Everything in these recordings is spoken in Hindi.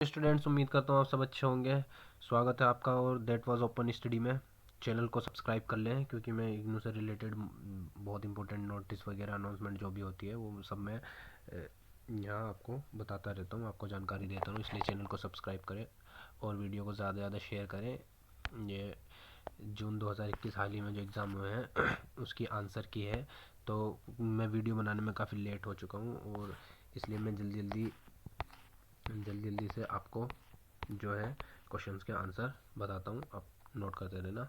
स्टूडेंट्स, उम्मीद करता हूँ आप सब अच्छे होंगे। स्वागत है आपका और दैट वाज ओपन स्टडी में। चैनल को सब्सक्राइब कर लें क्योंकि मैं इग्नू से रिलेटेड बहुत इंपॉर्टेंट नोटिस वगैरह अनाउंसमेंट जो भी होती है वो सब मैं यहाँ आपको बताता रहता हूँ, आपको जानकारी देता हूँ। इसलिए चैनल को सब्सक्राइब करें और वीडियो को ज़्यादा से ज़्यादा शेयर करें। ये जून 2021 हाल ही में जो एग्ज़ाम हुए हैं उसकी आंसर की है, तो मैं वीडियो बनाने में काफ़ी लेट हो चुका हूँ और इसलिए मैं जल्दी जल्दी से आपको जो है क्वेश्चंस के आंसर बताता हूँ, आप नोट करते रहना।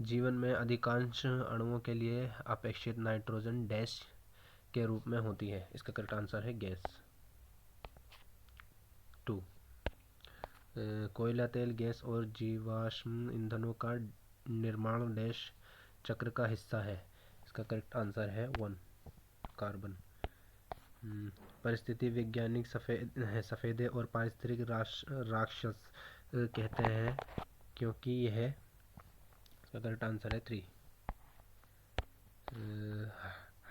जीवन में अधिकांश अणुओं के लिए अपेक्षित नाइट्रोजन डैश के रूप में होती है। इसका करेक्ट आंसर है गैस। 2 कोयला, तेल, गैस और जीवाश्म ईंधनों का निर्माण डैश चक्र का हिस्सा है। इसका करेक्ट आंसर है 1 कार्बन। परिस्थिति वैज्ञानिक सफ़ेदे और पारिस्थितिक राक्षस कहते हैं क्योंकि यह, इसका करेक्ट आंसर है 3।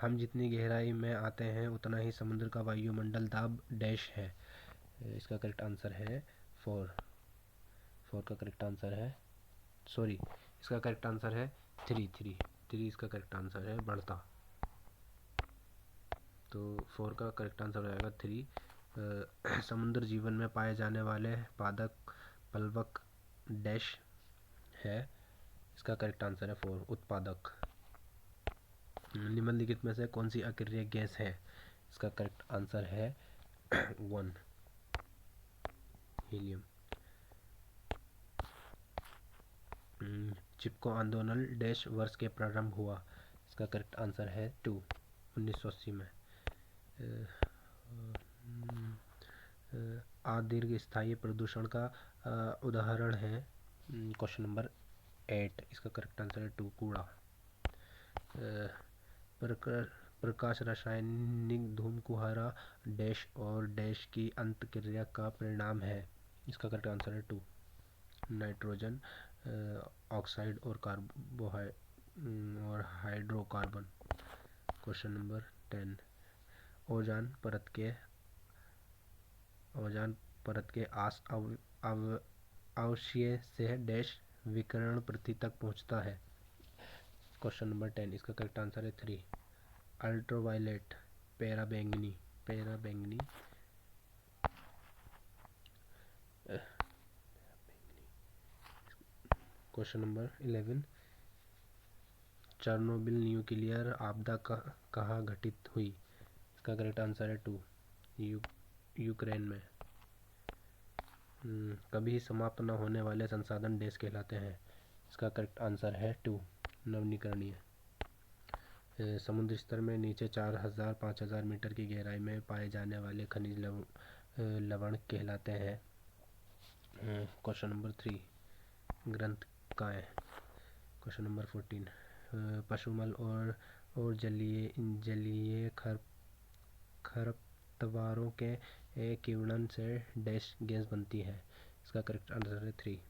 हम जितनी गहराई में आते हैं उतना ही समुद्र का वायुमंडल दाब डैश है। इसका करेक्ट आंसर है 4 का करेक्ट आंसर है, सॉरी, इसका करेक्ट आंसर है 3 इसका करेक्ट आंसर है बढ़ता। तो 4 का करेक्ट आंसर हो जाएगा 3। समुद्र जीवन में पाए जाने वाले पादप प्लवक डैश है। इसका करेक्ट आंसर है 4 उत्पादक। निम्नलिखित में से कौन सी अक्रिय गैस है? इसका करेक्ट आंसर है 1 हीलियम। चिपको आंदोलन डैश वर्ष के प्रारंभ हुआ। इसका करेक्ट आंसर है 2 1980 में। दीर्घ स्थायी प्रदूषण का उदाहरण है। क्वेश्चन नंबर 8, इसका करेक्ट आंसर है 2 कूड़ा। प्रकाश रासायनिक धूमकुहारा डैश और डैश की अंत क्रिया का परिणाम है। इसका करेक्ट आंसर है 2 नाइट्रोजन ऑक्साइड और हाइड्रोकार्बन। क्वेश्चन नंबर 10, ओजोन परत के आस अवशय से डैश विकिरण पृथ्वी तक पहुंचता है। क्वेश्चन नंबर 10, इसका करेक्ट आंसर है 3 अल्ट्रावायलेट पैराबैंगनी। क्वेश्चन नंबर 11, चेर्नोबिल न्यूक्लियर आपदा कहाँ घटित हुई? इसका करेक्ट आंसर है 2 यूक्रेन में। कभी समाप्त न होने वाले संसाधन डैश कहलाते हैं। इसका करेक्ट आंसर है 2 नवीकरणीय। समुद्र स्तर में नीचे 4000-5000 मीटर की गहराई में पाए जाने वाले खनिज लवण कहलाते हैं। क्वेश्चन नंबर 3, ग्रंथ काय। क्वेश्चन नंबर 14, पशुमल और जलीय खरपतवारों के किण्वन से डैश गैस बनती है। इसका करेक्ट आंसर है 3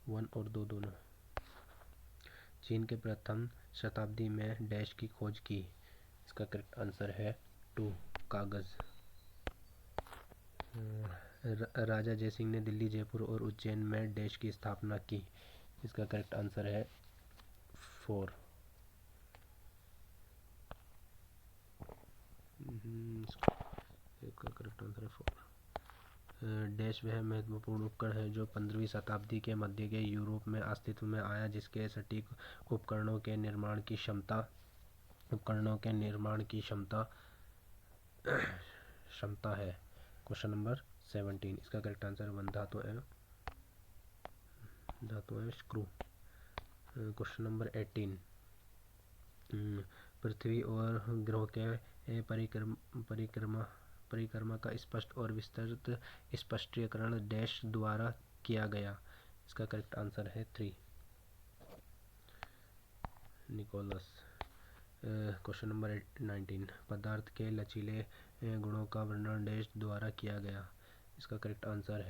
1 और 2 दोनों। चीन के प्रथम शताब्दी में डैश की खोज की। इसका करेक्ट आंसर है 2 कागज। राजा जयसिंह ने दिल्ली, जयपुर और उज्जैन में डैश की स्थापना की। इसका करेक्ट आंसर है 4 इसका करेक्ट आंसर है 4। डैश वह महत्वपूर्ण उपकरण है जो 15वीं शताब्दी के मध्य के यूरोप में अस्तित्व में आया, जिसके सटीक उपकरणों के निर्माण की क्षमता है। क्वेश्चन नंबर 17, इसका करेक्ट आंसर 1 धातु है स्क्रू। क्वेश्चन नंबर 18, पृथ्वी और ग्रहों के परिक्रमा का स्पष्ट और विस्तृत स्पष्टीकरण डैश द्वारा किया गया। इसका करेक्ट आंसर है 3 निकोलस। क्वेश्चन नंबर 19, पदार्थ के लचीले गुणों का वर्णन डैश द्वारा किया गया। इसका करेक्ट आंसर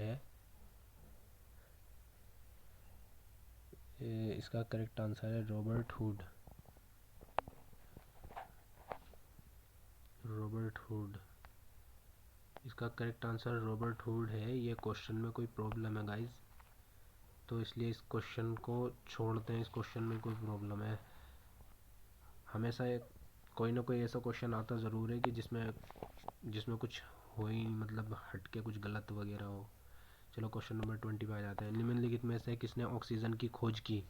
है रॉबर्ट हुड। इसका करेक्ट आंसर रॉबर्ट हुड है। ये क्वेश्चन में कोई प्रॉब्लम है गाइस, तो इसलिए इस क्वेश्चन को छोड़ते हैं। इस क्वेश्चन में कोई प्रॉब्लम है। हमेशा कोई ना कोई ऐसा क्वेश्चन आता ज़रूर है कि जिसमें कुछ हो ही, मतलब हट के कुछ गलत वगैरह हो। चलो क्वेश्चन नंबर 20 पे आ जाते हैं। निम्नलिखित में से किसने ऑक्सीजन की खोज की?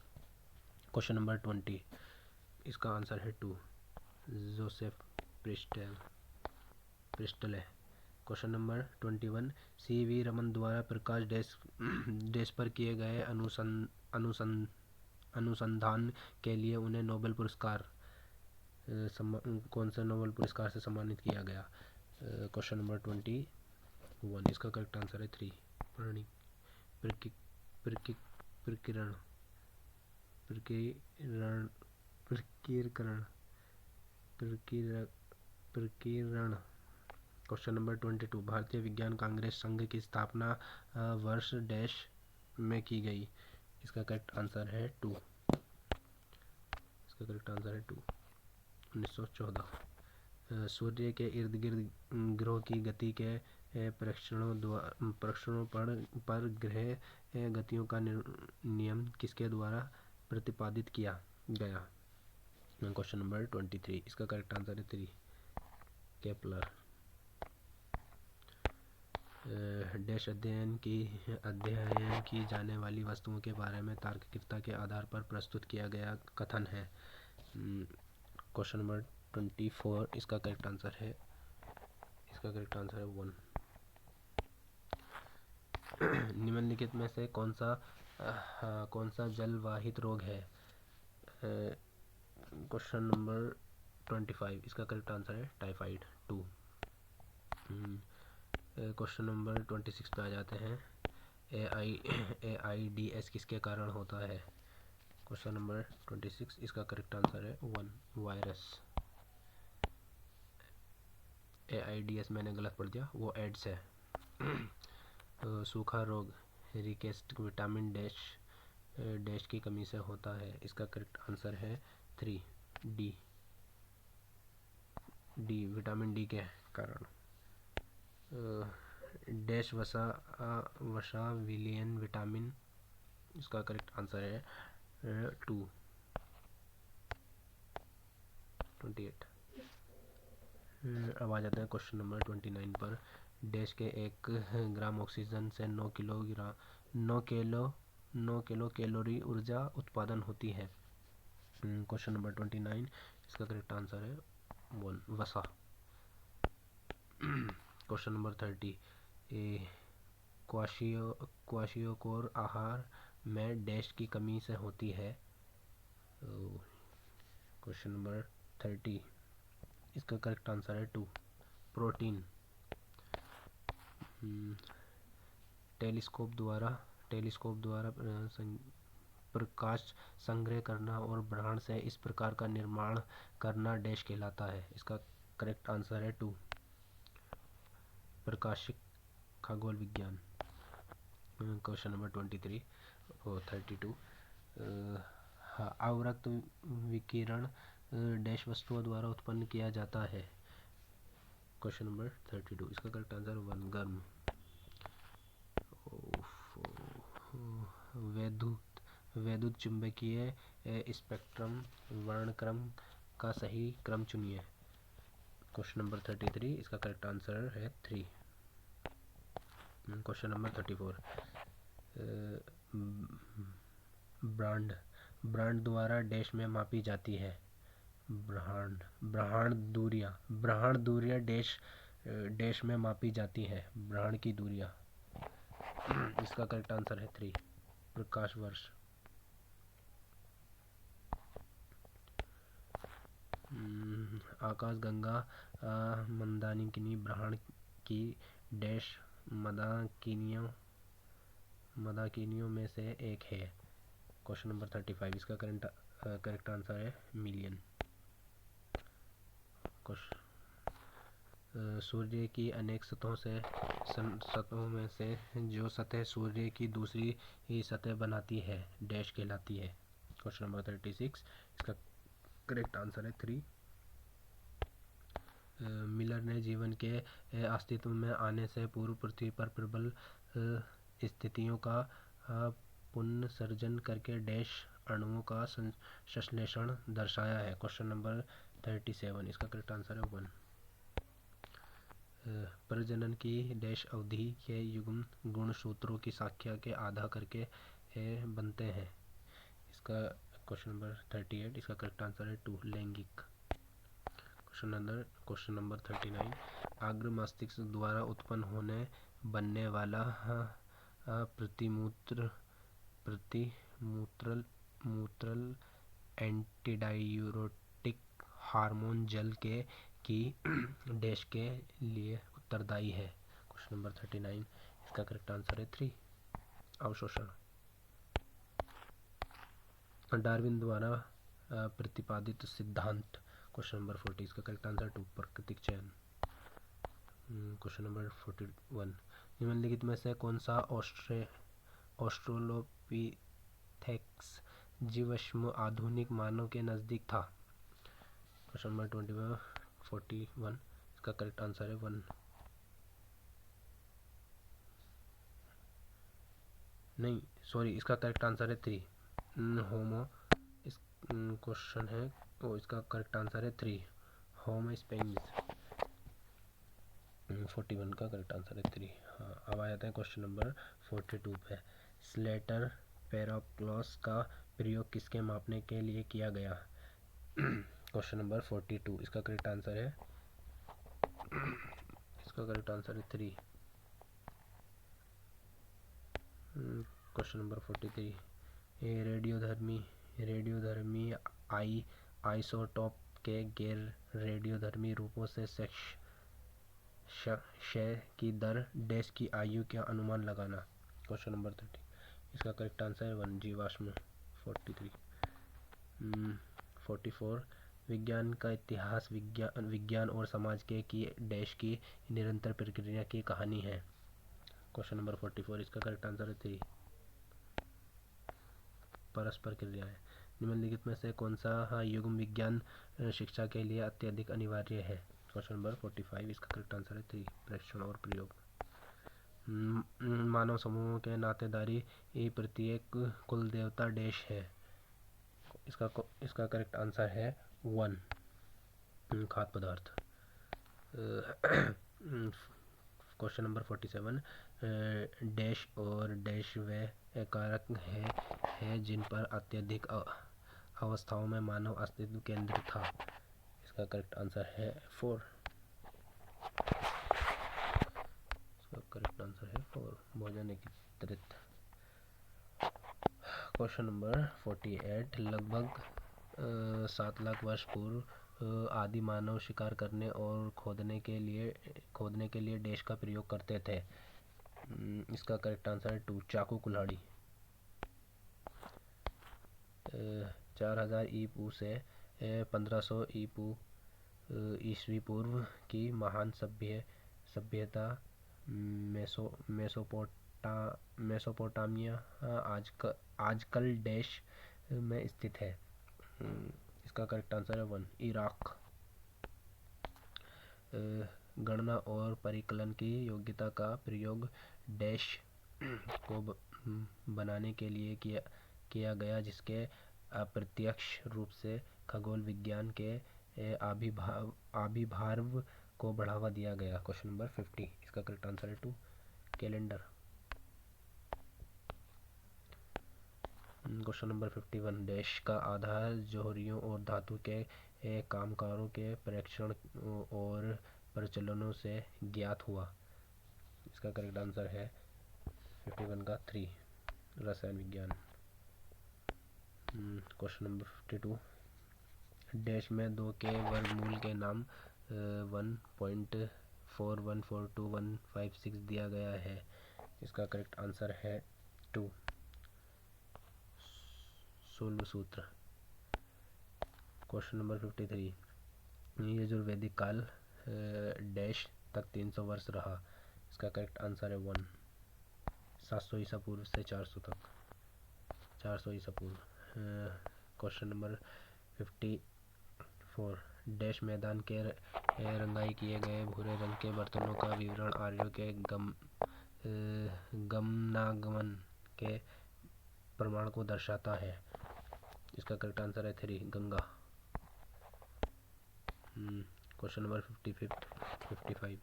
क्वेश्चन नंबर 20, इसका आंसर है 2, जोसेफ प्रिस्टल है। Question number 21, CV. रमन द्वारा प्रकाश डैश पर किए गए अनुसंधान के लिए उन्हें नोबेल पुरस्कार कौन से नोबेल पुरस्कार से सम्मानित किया गया? क्वेश्चन नंबर 21, इसका करेक्ट आंसर है 3, प्रकीर्णन प्रकीर्णन प्रकीर्णन प्रकीर्णन। क्वेश्चन नंबर 22, भारतीय विज्ञान कांग्रेस संघ की स्थापना वर्ष डैश में की गई? इसका करेक्ट आंसर है 2, इसका करेक्ट आंसर है 2, 1914। सूर्य के इर्द गिर्द ग्रहों की गति के परीक्षणों पर ग्रह गतियों का नियम किसके द्वारा प्रतिपादित किया गया? क्वेश्चन नंबर 23, इसका करेक्ट आंसर है 3, केपलर। डैश अध्ययन की जाने वाली वस्तुओं के बारे में तार्किकता के आधार पर प्रस्तुत किया गया कथन है? क्वेश्चन नंबर 24, इसका करेक्ट आंसर है 1। निम्नलिखित में से कौन सा जलवाहित रोग है? क्वेश्चन नंबर 25, इसका करेक्ट आंसर है टाइफाइड 2। क्वेश्चन नंबर 26 पे आ जाते हैं। AIDS किसके कारण होता है? क्वेश्चन नंबर 26, इसका करेक्ट आंसर है 1, वायरस। AIDS मैंने गलत पढ़ दिया, वो एड्स है। सूखा रोग रिकेस्ट विटामिन डैश की कमी से होता है? इसका करेक्ट आंसर है 3, डी विटामिन डी के कारण। डैश वसा विलियन विटामिन, इसका करेक्ट आंसर है 2, 28। अब आ जाते हैं क्वेश्चन नंबर 29 पर। डैश के 1 ग्राम ऑक्सीजन से 9 किलो कैलोरी ऊर्जा उत्पादन होती है? क्वेश्चन नंबर 29, इसका करेक्ट आंसर है 1, वसा। क्वेश्चन नंबर 30, क्वाशियोकोर आहार में डैश की कमी से होती है? क्वेश्चन नंबर 30, इसका करेक्ट आंसर है 2, प्रोटीन। टेलीस्कोप द्वारा प्रकाश संग्रह करना और ब्रह्मांड से इस प्रकार का निर्माण करना डैश कहलाता है? इसका करेक्ट आंसर है 2, प्रकाशिक खगोल विज्ञान। क्वेश्चन नंबर 23 और 32, अवरक्त विकिरण डैश वस्तुओं द्वारा उत्पन्न किया जाता है? क्वेश्चन नंबर 32, इसका करेक्ट आंसर 1, गर्म। वैद्युत चुंबकीय स्पेक्ट्रम वर्णक्रम का सही क्रम चुनिए? क्वेश्चन नंबर 33, इसका करेक्ट आंसर है 3। क्वेश्चन नंबर 34, ब्रह्मांड द्वारा डैश में मापी जाती है? ब्रह्मांड दूरियां डैश में मापी जाती है? ब्रह्मांड की दूरियां, इसका करेक्ट आंसर है 3, प्रकाश वर्ष। आकाशगंगा मंदाकिनी ब्रह्मांड की डैश मंदाकिनियों में से एक है? क्वेश्चन नंबर 35, इसका करेक्ट आंसर है मिलियन। सूर्य की अनेक सतहों में से जो सतह सूर्य की दूसरी ही सतह बनाती है डैश कहलाती है? क्वेश्चन नंबर 36, इसका करेक्ट आंसर है 3, मिलर ने जीवन के अस्तित्व में आने से पूर्व पृथ्वी पर प्रबल स्थितियों का पुनर्सर्जन करके डैश अणुओं का संश्लेषण दर्शाया है। क्वेश्चन नंबर 37, इसका करेक्ट आंसर है 1। प्रजनन की डैश अवधि के युग्म गुणसूत्रों की संख्या के आधा करके बनते हैं। इसका क्वेश्चन नंबर 38, इसका करेक्ट आंसर है 2, लैंगिक। क्वेश्चन नंबर 39, अग्र मस्तिष्क द्वारा उत्पन्न बनने वाला मूत्रल एंटीडायूरोटिक हार्मोन जल के की डैश के लिए उत्तरदायी है। क्वेश्चन नंबर 39, इसका करेक्ट आंसर है 3, अवशोषण। डार्विन द्वारा प्रतिपादित सिद्धांत। क्वेश्चन नंबर 40, इसका करेक्ट आंसर 2, प्राकृतिक चयन। क्वेश्चन नंबर 41, निम्नलिखित में से कौन सा ऑस्ट्रेलोपिथेकस जीवाश्म आधुनिक मानव के नजदीक था? क्वेश्चन नंबर 41, इसका करेक्ट आंसर है 1। नहीं सॉरी, इसका करेक्ट आंसर है 3, होमो। इस क्वेश्चन है इसका करेक्ट आंसर है 3, होमो स्पेंस। 41 का करेक्ट आंसर है 3। हाँ, अब आ जाते हैं क्वेश्चन नंबर 42 पे। स्लेटर पैराक्लोस का प्रयोग किसके मापने के लिए किया गया? क्वेश्चन नंबर 42, इसका करेक्ट आंसर है 3। क्वेश्चन नंबर 43, रेडियोधर्मी आइसोटोप के गैर रेडियोधर्मी रूपों से क्षय की दर डैश की आयु का अनुमान लगाना। क्वेश्चन नंबर 30, इसका करेक्ट आंसर है 1, जीवाश्म। 43, 44, विज्ञान का इतिहास विज्ञान और समाज के की डैश की निरंतर प्रक्रिया की कहानी है। क्वेश्चन नंबर 44, इसका करेक्ट आंसर है 3, परस्पर क्रियाएं। निम्नलिखित में से कौन सा युग्म विज्ञान शिक्षा के लिए अत्यधिक अनिवार्य है? क्वेश्चन नंबर 45, इसका करेक्ट आंसर है 3, प्रेक्षण और प्रयोग। मानव समूहों के नातेदारी प्रत्येक कुल देवता डैश है। इसका करेक्ट आंसर है 1, खाद्य पदार्थ। क्वेश्चन नंबर 47, डैश और डैश वे कारक है जिन पर अत्यधिक अवस्थाओं में मानव अस्तित्व केंद्रित था। इसका करेक्ट आंसर है 4, इसका करेक्ट आंसर है 4, भोजन एकत्रित। क्वेश्चन नंबर 48, लगभग 7 लाख वर्ष पूर्व आदि मानव शिकार करने और खोदने के लिए डैश का प्रयोग करते थे। इसका करेक्ट आंसर है 2, चाकू कुल्हाड़ी। 4000 ईपू से 1500 ईस्वी पूर्व की महान सभ्यता मेसोपोटामिया आजकल डैश में स्थित है। इसका करेक्ट आंसर है 1, इराक। गणना और परिकलन की योग्यता का प्रयोग डैश को बनाने के लिए किया गया जिसके अप्रत्यक्ष रूप से खगोल विज्ञान के आविर्भाव को बढ़ावा दिया गया। क्वेश्चन नंबर 50, इसका करेक्ट आंसर है 2, कैलेंडर। क्वेश्चन नंबर 51, डैश का आधार जौहरियों और धातु के कामकारों के परीक्षण और प्रचलनों से ज्ञात हुआ। इसका करेक्ट आंसर है 51 का 3, रसायन विज्ञान। क्वेश्चन नंबर 52, डैश में 2 के वर्गमूल के नाम 1.4142156 दिया गया है। इसका करेक्ट आंसर है 2, सोलह सूत्र। क्वेश्चन नंबर 53, यजुर्वेदिक काल डैश तक 300 वर्ष रहा। इसका करेक्ट आंसर है 1, 700 ईसा पूर्व से 400 तक, 400 ईसा पूर्व। क्वेश्चन नंबर 54, डैश मैदान के रंगाई किए गए भूरे रंग के बर्तनों का विवरण आर्यों के गमनागमन के प्रमाण को दर्शाता है। इसका करेक्ट आंसर है 3 गंगा। Question number 55।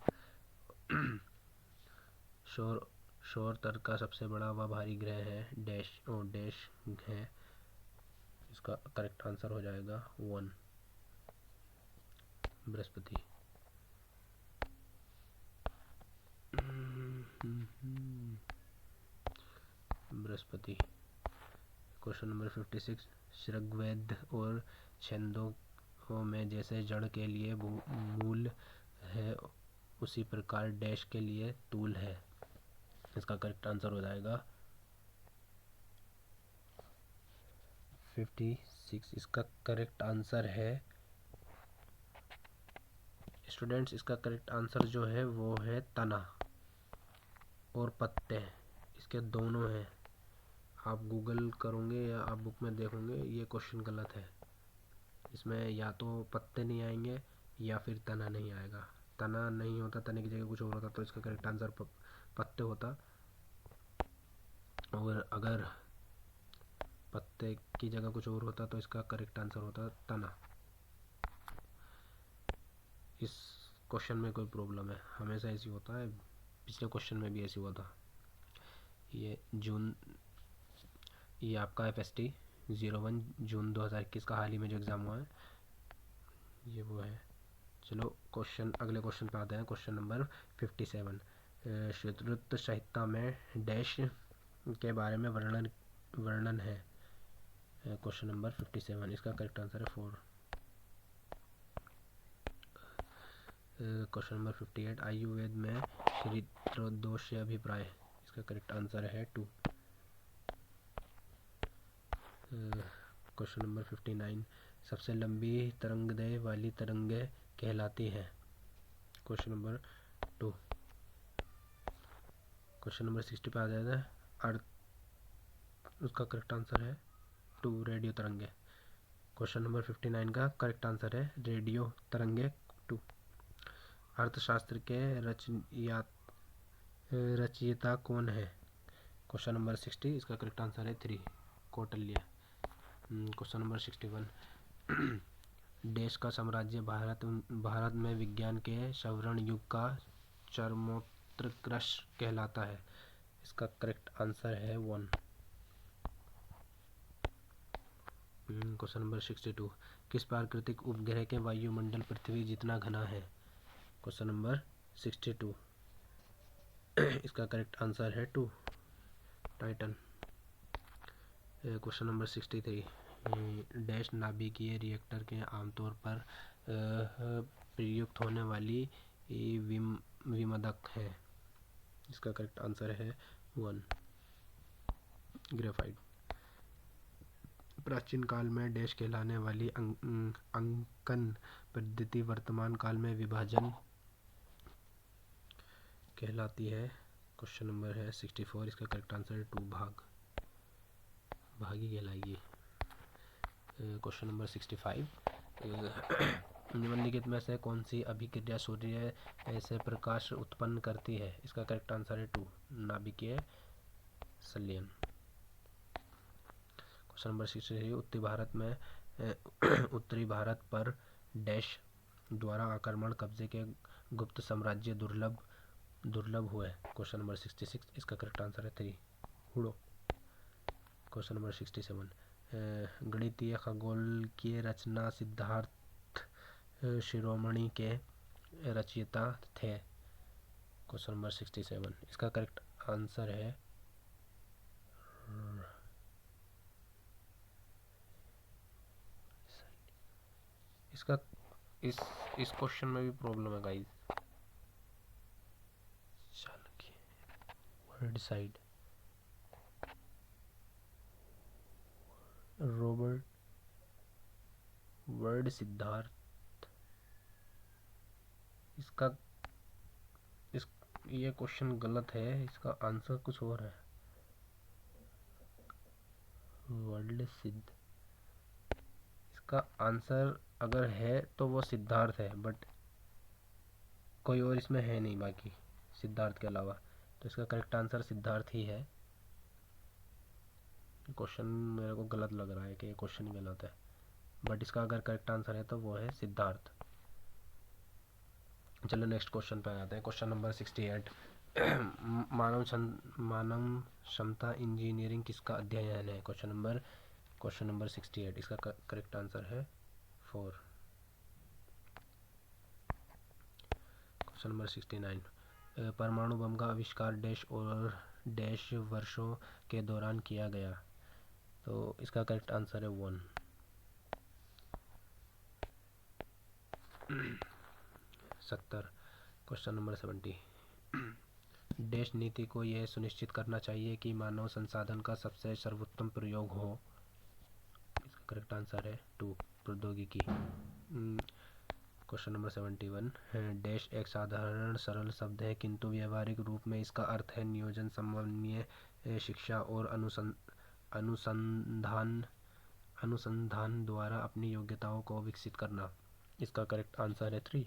सौर तर्क का सबसे बड़ा व भारी ग्रह है डैश डैश है। इसका करेक्ट आंसर हो जाएगा 1 बृहस्पति। बृहस्पति। Question number 56। ऋग्वेद और छंदों में जैसे जड़ के लिए मूल है उसी प्रकार डैश के लिए तूल है। इसका करेक्ट आंसर हो जाएगा 56। इसका करेक्ट आंसर है स्टूडेंट्स, इसका करेक्ट आंसर जो है वो है तना और पत्ते। इसके दोनों हैं। आप गूगल करोगे या आप बुक में देखोगे, ये क्वेश्चन गलत है। इसमें या तो पत्ते नहीं आएंगे या फिर तना नहीं आएगा। तना नहीं होता, तने की जगह कुछ और होता तो इसका करेक्ट आंसर पत्ते होता। और अगर पत्ते की जगह कुछ और होता तो इसका करेक्ट आंसर होता तना। इस क्वेश्चन में कोई प्रॉब्लम है, हमेशा ऐसी होता है। पिछले क्वेश्चन में भी ऐसी हुआ था। ये आपका FST 01 जून 2021 का हाल ही में जो एग्ज़ाम हुआ है, ये वो है। चलो अगले क्वेश्चन पे आते हैं। Question number 57। श्वेतवृत्त संहिता में डैश के बारे में वर्णन है। Question number 57। इसका करेक्ट आंसर है 4। Question number 58। आयुर्वेद में शरीरोद्देश अभिप्राय। इसका करेक्ट आंसर है 2। Question number 59। सबसे लंबी तरंगदैर्घ्य वाली तरंगें कहलाती हैं। Question number 2। क्वेश्चन नंबर 60 पे आ जाएगा अर्थ। उसका करेक्ट आंसर है 2 रेडियो तरंगे। क्वेश्चन नंबर 59 का करेक्ट आंसर है रेडियो तरंगे 2। अर्थशास्त्र के रचयिता कौन है? Question number 60। इसका करेक्ट आंसर है 3 कौटिल्य। Question number 61। देश का साम्राज्य भारत में विज्ञान के स्वर्ण युग का चरमोत्कर्ष कहलाता है। इसका करेक्ट आंसर है 1। Question number 62। किस प्राकृतिक उपग्रह के वायुमंडल पृथ्वी जितना घना है? Question number 62। इसका करेक्ट आंसर है 2 टाइटन। Question number 63। डैश नाभिकीय रिएक्टर के आमतौर पर प्रयुक्त होने वाली विमोदक है। इसका करेक्ट आंसर है 1 ग्रेफाइट। प्राचीन काल में डैश कहलाने वाली अंकन पद्धति वर्तमान काल में विभाजन कहलाती है। क्वेश्चन नंबर है 64। इसका करेक्ट आंसर है 2 भागी कहलाएगी। Question number 65। निम्नलिखित में से कौन सी अभिक्रिया सूर्य से प्रकाश उत्पन्न करती है? इसका करेक्ट आंसर है 2 नाभिकीय संलयन। Question number 63। उत्तरी भारत पर डैश द्वारा आक्रमण कब्जे के गुप्त साम्राज्य दुर्लभ हुए। Question number 66। इसका करेक्ट आंसर है 3 हुड़ो। Question number 67। गणितीय खगोल की रचना सिद्धार्थ शिरोमणि के रचयिता थे। Question number 67। इसका करेक्ट आंसर है इसका इस क्वेश्चन में भी प्रॉब्लम है guys. Ward side Robert word Siddharth. ये क्वेश्चन गलत है। इसका आंसर कुछ और है। वर्ड सिद्ध। इसका आंसर अगर है तो वो सिद्धार्थ है, बट कोई और इसमें है नहीं बाकी सिद्धार्थ के अलावा, तो इसका करेक्ट आंसर सिद्धार्थ ही है। क्वेश्चन मेरे को गलत लग रहा है कि ये क्वेश्चन ही गलत है, बट इसका अगर करेक्ट आंसर है तो वो है सिद्धार्थ। चलो नेक्स्ट क्वेश्चन पे आ जाते हैं। Question number 68। मानव क्षमता इंजीनियरिंग किसका अध्ययन है? Question number 68। इसका करेक्ट आंसर है 4। Question number 69। परमाणु बम का आविष्कार डैश और डैश वर्षों के दौरान किया गया, तो इसका करेक्ट आंसर है 1। 70। Question number 70। डैश नीति को यह सुनिश्चित करना चाहिए कि मानव संसाधन का सबसे सर्वोत्तम प्रयोग हो, इसका करेक्ट आंसर है 2, प्रौद्योगिकी। Question number 71। डैश एक साधारण सरल शब्द है किंतु व्यवहारिक रूप में इसका अर्थ है नियोजन, समन्वय, शिक्षा और अनुसंधान द्वारा अपनी योग्यताओं को विकसित करना, इसका करेक्ट आंसर है 3।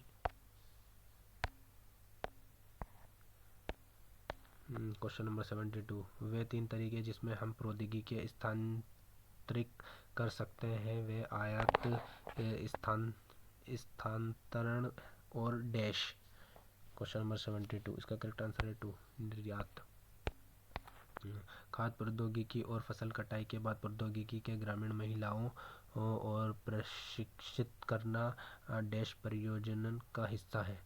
Question number 72। वे 3 तरीके जिसमें हम प्रौद्योगिकी स्थानांतरित कर सकते हैं वे आयात, स्थानांतरण और डैश। Question number 72। इसका करेक्ट आंसर है 2, निर्यात। खाद्य प्रौद्योगिकी और फसल कटाई के बाद प्रौद्योगिकी के ग्रामीण महिलाओं और प्रशिक्षित करना डैश परियोजना का हिस्सा है।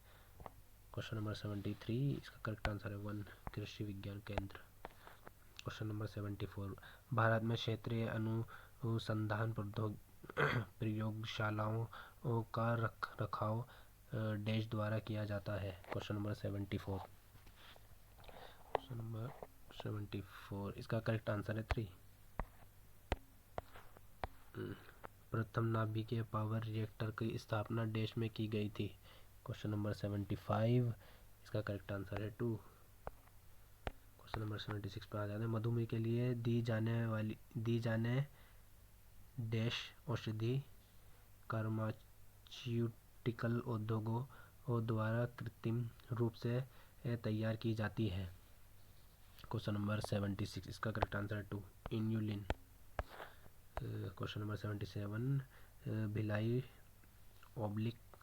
Question number 73। इसका करेक्ट आंसर है 1, कृषि विज्ञान केंद्र। Question number 74। भारत में क्षेत्रीय अनुसंधान प्रयोगशालाओं का रखरखाव डैश द्वारा किया जाता है। Question number 74। Question number 74। इसका करेक्ट आंसर है 3। प्रथम नाभिकीय पावर रिएक्टर की स्थापना डैश में की गई थी। Question number 75। इसका करेक्ट आंसर है 2। क्वेश्चन नंबर 76 पे आ जाते हैं। मधुमेह के लिए दी जाने डैश औषधि फार्मास्यूटिकल उद्योगों द्वारा कृत्रिम रूप से तैयार की जाती है। Question number 76। इसका करेक्ट आंसर है 2, inulin. Question number 77। Bhilai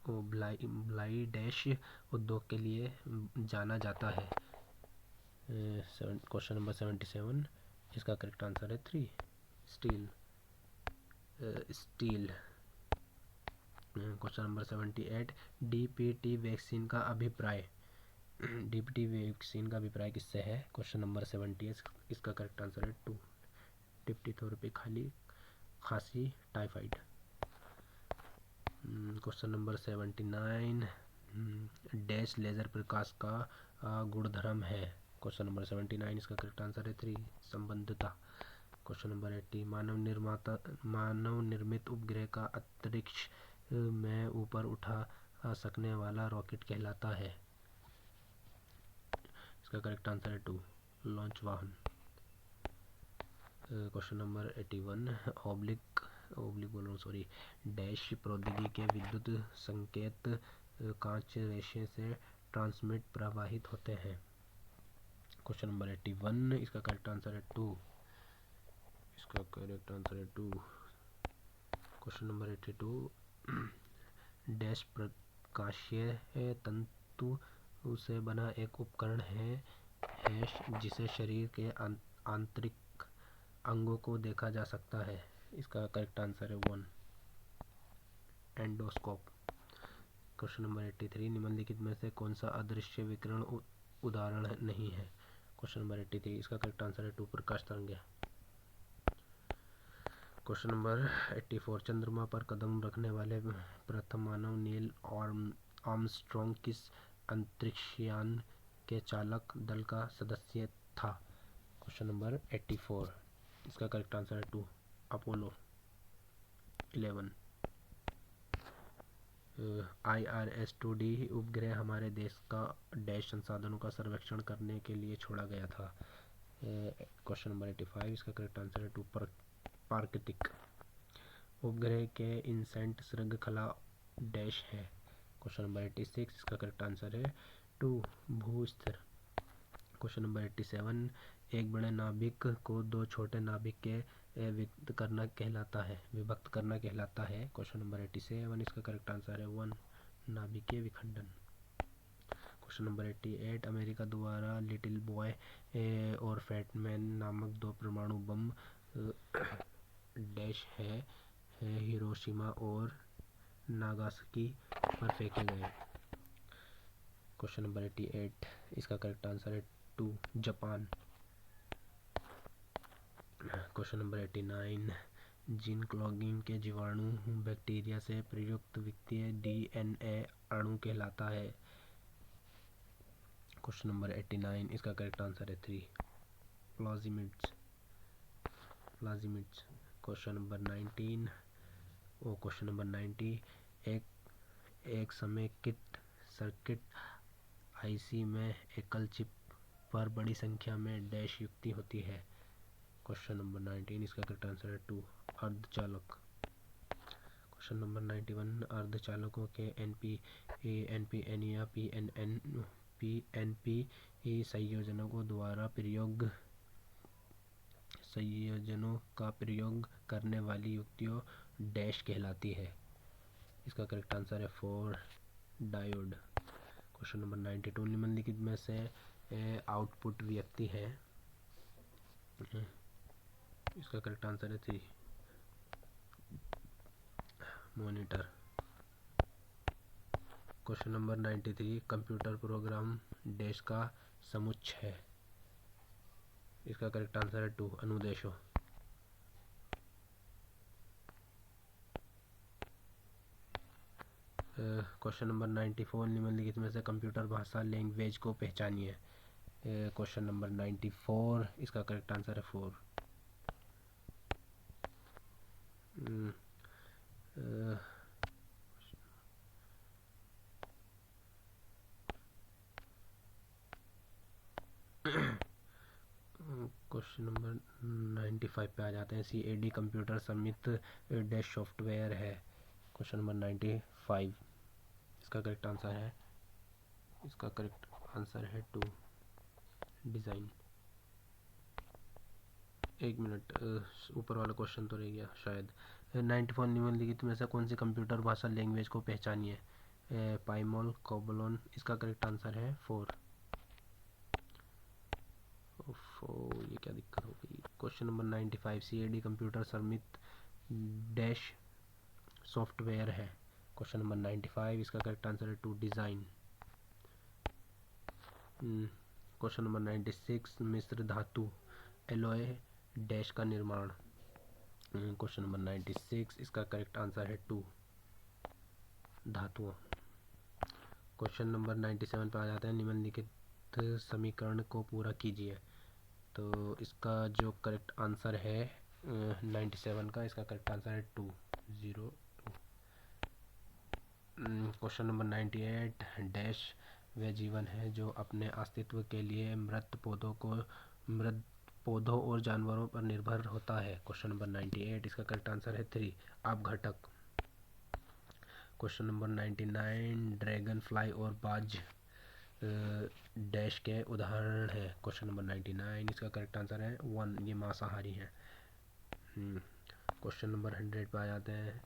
Bhilai dash उद्योग के लिए जाना जाता है। Question number 77। इसका करेक्ट आंसर है 3, steel. Steel. Question number 78। DPT vaccine का अभिप्राय किससे है? Question number 78। इसका करेक्ट आंसर है 2, डिप्टी खांसी typhoid. Question number 79। Dash laser प्रकाश का गुणधर्म है। Question number 79। इसका करेक्ट आंसर है 3, संबद्धता। Question number 80। मानव निर्मित उपग्रह का अंतरिक्ष में ऊपर उठा सकने वाला रॉकेट कहलाता है। इसका करेक्ट आंसर है 2, लॉन्च वाहन। Question number 81। डैश प्रौद्योगिकी के विद्युत संकेत कांच रेशे से ट्रांसमिट प्रवाहित होते हैं। Question number 81। इसका करेक्ट आंसर है 2। इसका करेक्ट आंसर है 2। Question number 82। डैश प्रकाशीय तंतु से बना एक उपकरण है जिसे शरीर के आंतरिक अंगों को देखा जा सकता है। इसका करेक्ट आंसर है 1, एंडोस्कोप। Question number 83। निम्नलिखित में से कौन सा अदृश्य विकिरण उदाहरण नहीं है? Question number 83। इसका करेक्ट आंसर है 2, प्रकाश तरंगें। Question number 84। चंद्रमा पर कदम रखने वाले प्रथम मानव नील आर्मस्ट्रॉन्ग किस अंतरिक्षयान के चालक दल का सदस्य था? Question number 84। इसका करेक्ट आंसर है 2, अपोलो 11। IRS-2D उपग्रह हमारे देश का डैश संसाधनों का सर्वेक्षण करने के लिए छोड़ा गया था। Question number 85। इसका करेक्ट आंसर है 2, प्राकृतिक। उपग्रह के इनसेंट श्रृंखला डैश है। क्वेश्चन नंबर 86, इसका करेक्ट आंसर है 2 भूस्तर। क्वेश्चन नंबर 87, एक बड़े नाभिक को दो छोटे नाभिक के विभक्त करना कहलाता है। क्वेश्चन नंबर 87, इसका करेक्ट आंसर है 1 नाभिकीय विखंडन। क्वेश्चन नंबर 88, अमेरिका द्वारा लिटिल बॉय और फैट मैन नामक दो परमाणु बम डैश है हिरोशिमा और नागासाकी पर फेंके गए। क्वेश्चन नंबर 88, इसका करेक्ट आंसर है 2 Japan. Question number 89, gene clogging के जीवाणु बैक्टीरिया से प्रयुक्त वित्तीय डीएनए अणु कहलाता है। क्वेश्चन नंबर 89, इसका करेक्ट आंसर है 3 प्लाज्मिड्स। क्वेश्चन नंबर 90, एक समेकित सर्किट आईसी में एकल चिप पर बड़ी संख्या में डैश युक्ति होती है। क्वेश्चन नंबर 19, इसका करेक्ट आंसर है 2 अर्धचालक। क्वेश्चन नंबर 91, अर्धचालकों के एनपीएन या पीएनपी संयोजनों का प्रयोग करने वाली युक्तियों डैश कहलाती है। इसका करेक्ट आंसर है 4 डायोड। क्वेश्चन नंबर 92, निम्नलिखित में से आउटपुट व्यक्ति है। इसका करेक्ट आंसर है 3 monitor. Question number 93, computer program dash का समुच्चय है। इसका करेक्ट आंसर है 2 अनुदेशों। क्वेश्चन नंबर 94, निम्नलिखित में से कंप्यूटर भाषा लैंग्वेज को पहचानिए। क्वेश्चन नंबर 94, इसका करेक्ट आंसर है 4 क्वेश्चन नंबर 95 पे आ जाते हैं। CAD कंप्यूटर समित डैश सॉफ्टवेयर है। क्वेश्चन नंबर 95, इसका करेक्ट आंसर है 2 डिज़ाइन। एक मिनट, ऊपर वाला क्वेश्चन तो रह गया शायद। 94, निम्नलिखित में से कौन सी कंप्यूटर भाषा लैंग्वेज को पहचानिए। पाइमॉल, कोबोलोन। इसका करेक्ट आंसर है 4। ये क्या दिक्कत हो गई। क्वेश्चन नंबर 95, CAD कंप्यूटर समित डैश सॉफ्टवेयर है। क्वेश्चन नंबर 95, इसका करेक्ट आंसर है 2 डिज़ाइन। क्वेश्चन नंबर 96, मिश्र धातु एलॉय डैश का निर्माण। क्वेश्चन नंबर 96, इसका करेक्ट आंसर है 2 धातुओं। क्वेश्चन नंबर 97 पे आ जाते हैं। निम्नलिखित समीकरण को पूरा कीजिए। तो इसका जो करेक्ट आंसर है 97 का, इसका करेक्ट आंसर है 2 0 2। क्वेश्चन नंबर 98, डैश वह जीवन है जो अपने अस्तित्व के लिए मृत पौधों और जानवरों पर निर्भर होता है। क्वेश्चन नंबर 98, इसका करेक्ट आंसर है 3 अपघटक। क्वेश्चन नंबर 99, ड्रैगन फ्लाई और बाज डैश के उदाहरण है। क्वेश्चन नंबर 99, इसका करेक्ट आंसर है 1, ये मांसाहारी है। क्वेश्चन नंबर 100 पे आ जाते हैं।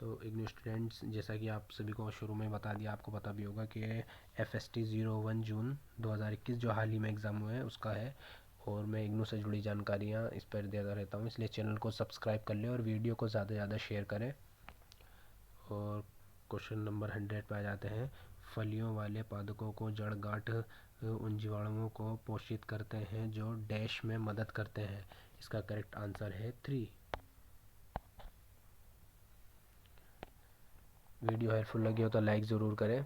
तो इग्नू स्टूडेंट्स, जैसा कि आप सभी को शुरू में बता दिया, आपको पता भी होगा कि FST 01 जून 2021 जो हाल ही में एग्ज़ाम हुए हैं उसका है, और मैं इग्नू से जुड़ी जानकारियाँ इस पर देता रहता हूँ। इसलिए चैनल को सब्सक्राइब कर लें और वीडियो को ज़्यादा से ज़्यादा शेयर करें। और क्वेश्चन नंबर 100 पे आ जाते हैं। फलियों वाले पादपों को जड़ गांठ उन जीवाणुओं को पोषित करते हैं जो डैश में मदद करते हैं। इसका करेक्ट आंसर है 3। वीडियो हेल्पफुल लगी हो तो लाइक ज़रूर करें।